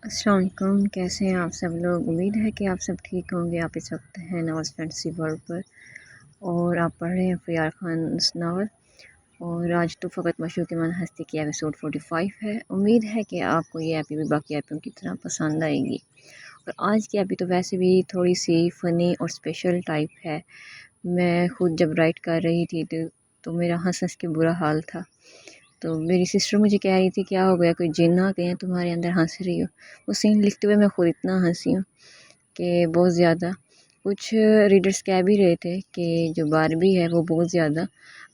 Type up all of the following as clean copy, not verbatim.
السلام علیکم، کیسے ہیں آپ سب لوگ؟ امید ہے کہ آپ سب ٹھیک ہوں گے۔ آپ اس وقت ہیں نواز فینٹسی ورلڈ پر اور آپ پڑھ رہے ہیں فیار خان ناول، اور آج تو فقط مشہور من ہستی کی ایپیسوڈ 45 ہے۔ امید ہے کہ آپ کو یہ ایپی بھی باقی ایپیوں کی طرح پسند آئے گی، اور آج کی ایپی تو ویسے بھی تھوڑی سی فنی اور اسپیشل ٹائپ ہے۔ میں خود جب رائٹ کر رہی تھی تو میرا ہنس کے برا حال تھا۔ تو میری سسٹر مجھے کہہ رہی تھی کیا ہو گیا، کوئی جن آ گئے ہیں تمہارے اندر، ہنس رہی ہو؟ وہ سین لکھتے ہوئے میں خود اتنا ہنسی ہوں کہ بہت زیادہ۔ کچھ ریڈرز کہہ بھی رہے تھے کہ جو باربی ہے وہ بہت زیادہ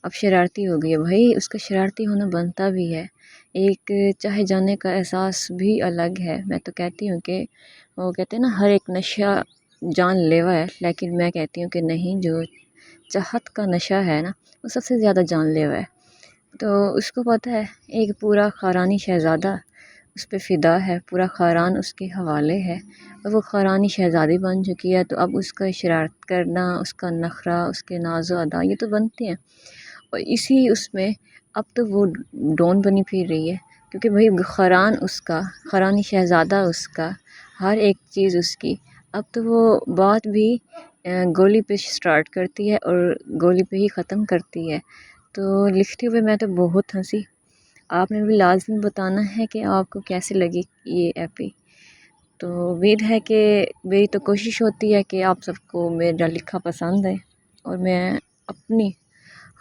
اب شرارتی ہو گئی ہے۔ بھائی اس کا شرارتی ہونا بنتا بھی ہے، ایک چاہے جانے کا احساس بھی الگ ہے۔ میں تو کہتی ہوں کہ وہ کہتے ہیں نا ہر ایک نشہ جان لیوا ہے، لیکن میں کہتی ہوں کہ نہیں، جو چاہت کا نشہ ہے نا وہ سب سے زیادہ جان لیوا ہے۔ تو اس کو پتہ ہے ایک پورا خارانی شہزادہ اس پہ فدا ہے، پورا خاران اس کے حوالے ہے، اور وہ خارانی شہزادی بن چکی ہے۔ تو اب اس کا شرارت کرنا، اس کا نخرہ، اس کے ناز و ادا یہ تو بنتے ہیں، اور اسی اس میں اب تو وہ ڈون بنی پھر رہی ہے، کیونکہ بھئی خران اس کا، خرانی شہزادہ اس کا، ہر ایک چیز اس کی۔ اب تو وہ بات بھی گولی پہ سٹارٹ کرتی ہے اور گولی پہ ہی ختم کرتی ہے۔ تو لکھتے ہوئے میں تو بہت ہنسی۔ آپ نے بھی لازمی بتانا ہے کہ آپ کو کیسے لگی یہ ایپی۔ تو امید ہے کہ میری تو کوشش ہوتی ہے کہ آپ سب کو میرا لکھا پسند ہے، اور میں اپنی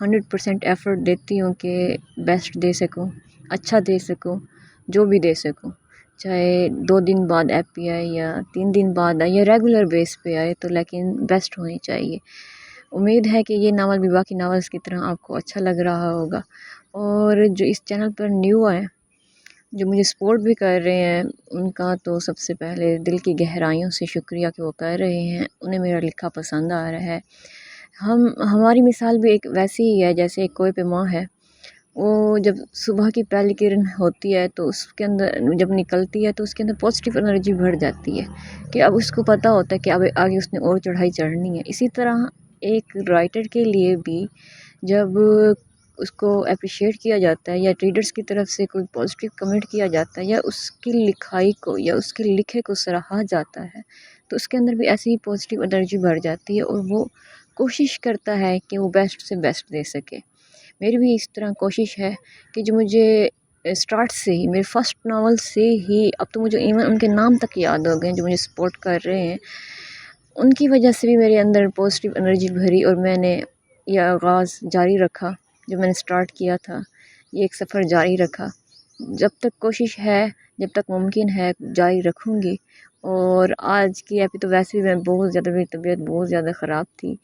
100% ایفرٹ دیتی ہوں کہ بیسٹ دے سکوں، اچھا دے سکوں، جو بھی دے سکوں، چاہے 2 دن بعد ایپی آئے یا 3 دن بعد آئے یا ریگولر بیس پہ آئے، تو لیکن بیسٹ ہونی چاہیے۔ امید ہے کہ یہ ناول بھی باقی ناولز کی طرح آپ کو اچھا لگ رہا ہوگا، اور جو اس چینل پر نیو آئے، جو مجھے سپورٹ بھی کر رہے ہیں، ان کا تو سب سے پہلے دل کی گہرائیوں سے شکریہ کہ وہ کر رہے ہیں، انہیں میرا لکھا پسند آ رہا ہے۔ ہماری مثال بھی ایک ویسی ہی ہے جیسے ایک کوئے پہ ماں ہے، وہ جب صبح کی پہلی کرن ہوتی ہے تو اس کے اندر جب نکلتی ہے تو اس کے اندر پازیٹیو انرجی بڑھ جاتی ہے، کہ اب اس کو پتہ ہوتا ہے کہ اب آگے اس نے اور چڑھائی چڑھنی ہے۔ اسی طرح ایک رائٹر کے لیے بھی جب اس کو اپریشیٹ کیا جاتا ہے یا ریڈرز کی طرف سے کوئی پازیٹیو کمنٹ کیا جاتا ہے یا اس کی لکھائی کو یا اس کے لکھے کو سراہا جاتا ہے، تو اس کے اندر بھی ایسی ہی پازیٹیو انرجی بڑھ جاتی ہے، اور وہ کوشش کرتا ہے کہ وہ بیسٹ سے بیسٹ دے سکے۔ میری بھی اس طرح کوشش ہے کہ جو مجھے اسٹارٹ سے ہی، میرے فرسٹ ناول سے ہی، اب تو مجھے ایون ان کے نام تک یاد ہو گئے ہیں جو مجھے سپورٹ کر رہے ہیں، ان کی وجہ سے بھی میرے اندر پازیٹیو انرجی بھری، اور میں نے یہ آغاز جاری رکھا جو میں نے سٹارٹ کیا تھا، یہ ایک سفر جاری رکھا۔ جب تک کوشش ہے، جب تک ممکن ہے جاری رکھوں گی۔ اور آج کی ایپی تو ویسے بھی میں بہت زیادہ، میری طبیعت بہت زیادہ خراب تھی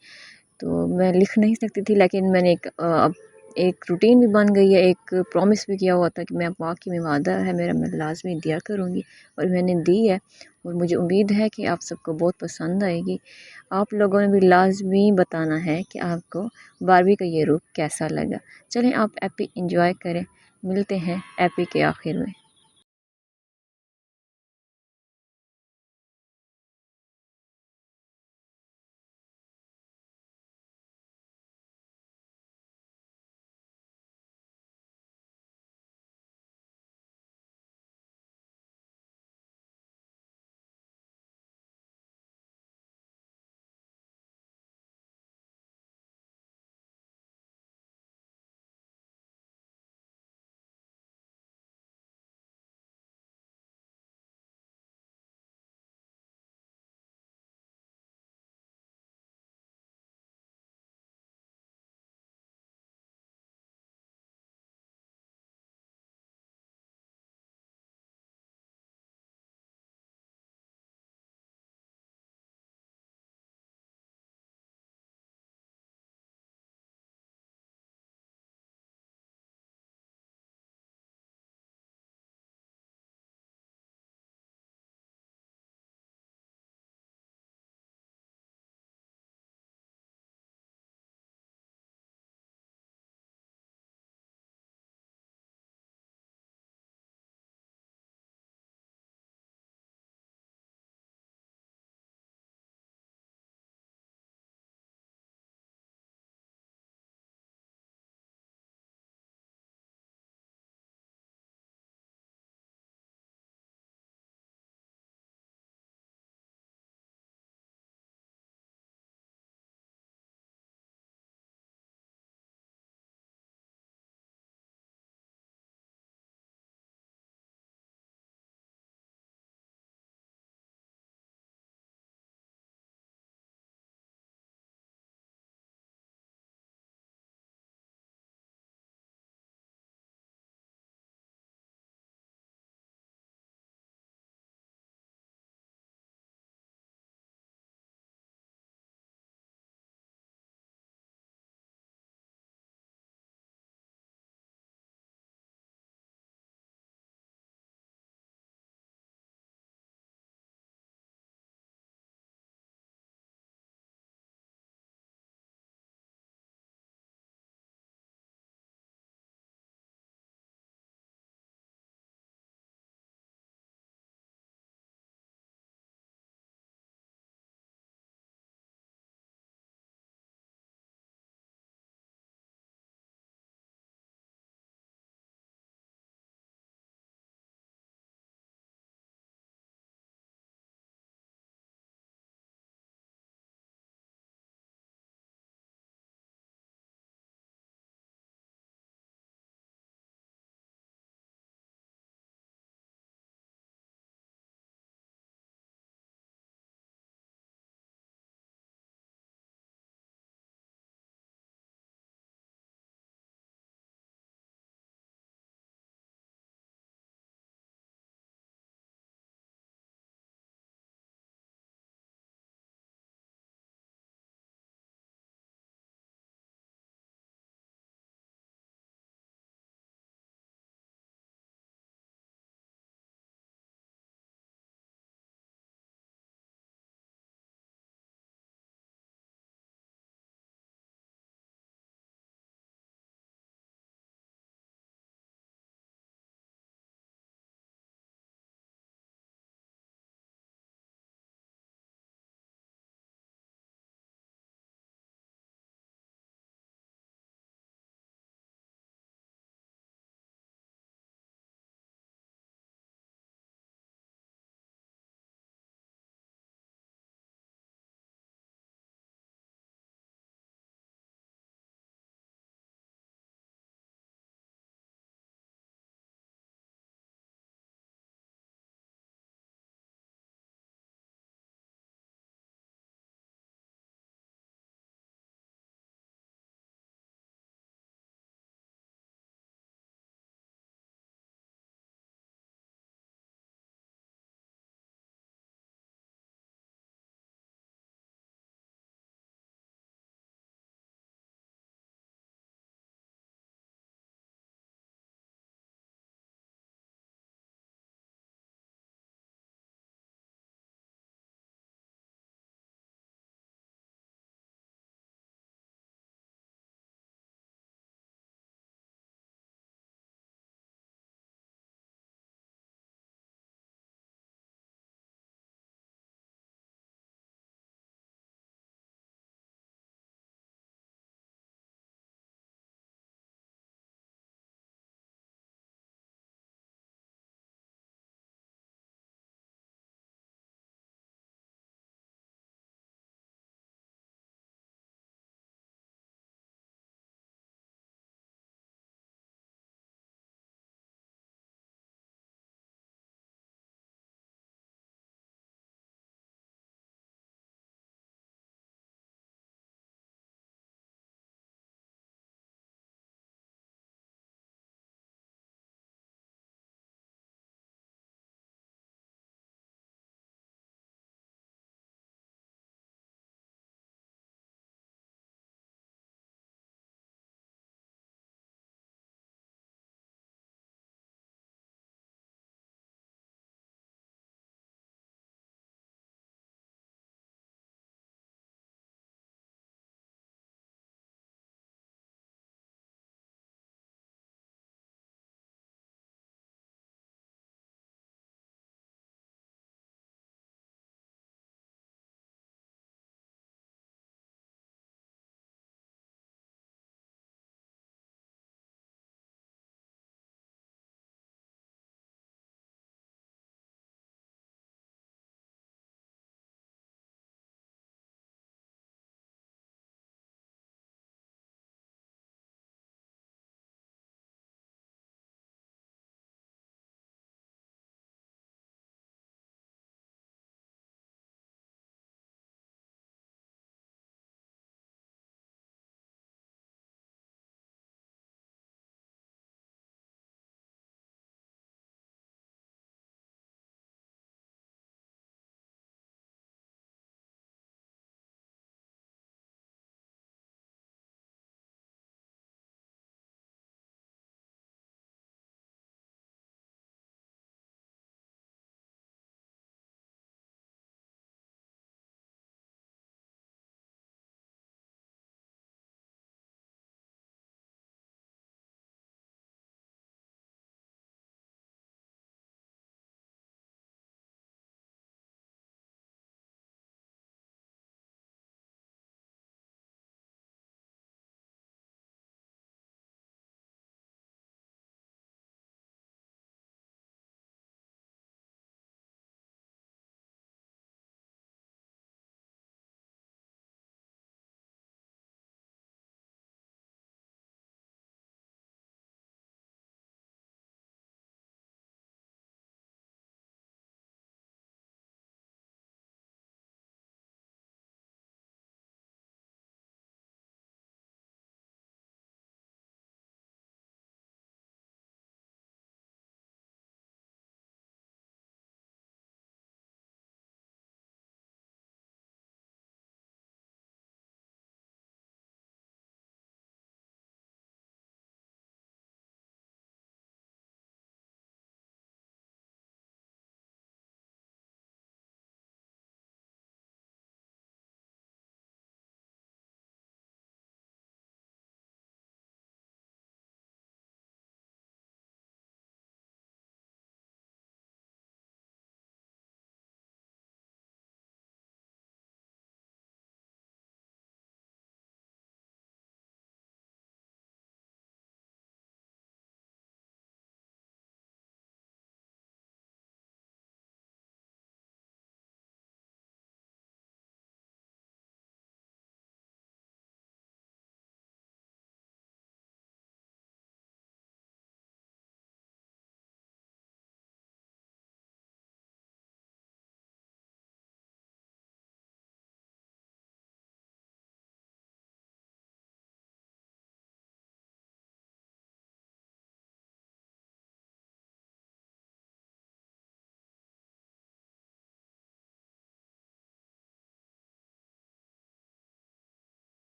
تو میں لکھ نہیں سکتی تھی، لیکن میں نے اب ایک روٹین بھی بن گئی ہے، ایک پرومس بھی کیا ہوا تھا کہ میں باقی میں وعدہ ہے میرا، میں لازمی دیا کروں گی، اور میں نے دی ہے، اور مجھے امید ہے کہ آپ سب کو بہت پسند آئے گی۔ آپ لوگوں نے بھی لازمی بتانا ہے کہ آپ کو باربی کا یہ رخ کیسا لگا۔ چلیں آپ ایپی انجوائے کریں، ملتے ہیں ایپی کے آخر میں۔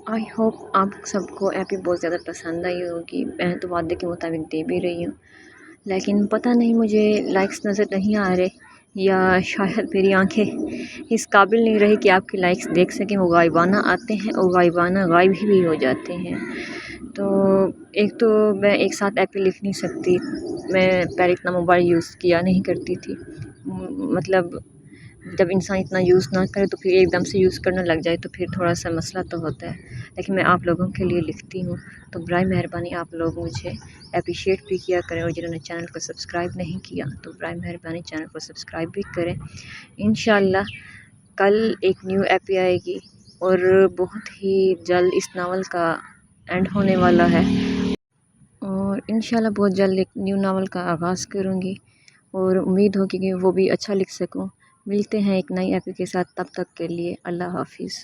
आई होप आप सबको एपी बहुत ज़्यादा पसंद आई होगी। मैं तो वादे के मुताबिक दे भी रही हूँ, लेकिन पता नहीं मुझे लाइक्स नज़र नहीं आ रहे, या शायद मेरी आंखें इस काबिल नहीं रही कि आपकी लाइक्स देख सकें। वो गायबाना आते हैं और गायबाना गायब भी हो जाते हैं। तो एक तो मैं एक साथ एपी लिख नहीं सकती, मैं पहले इतना मोबाइल यूज़ किया नहीं करती थी। मतलब जब इंसान इतना यूज़ ना करे तो फिर एकदम से यूज़ करने लग जाए तो फिर थोड़ा सा मसला तो होता है। लेकिन मैं आप लोगों के लिए लिखती हूँ, तो बराए मेहरबानी आप लोग मुझे अप्रिशिएट भी किया करें, और जिन्होंने चैनल को सब्सक्राइब नहीं किया तो बराए मेहरबानी चैनल को सब्सक्राइब भी करें। इंशाल्लाह कल एक न्यू एपी आएगी और बहुत ही जल्द इस नावल का एंड होने वाला है, और इंशाल्लाह बहुत जल्द एक न्यू नावल का आगाज़ करूँगी, और उम्मीद होगी कि वो भी अच्छा लिख सकूँ। मिलते हैं एक नई एपी के साथ, तब तक के लिए अल्लाह हाफ़िज़।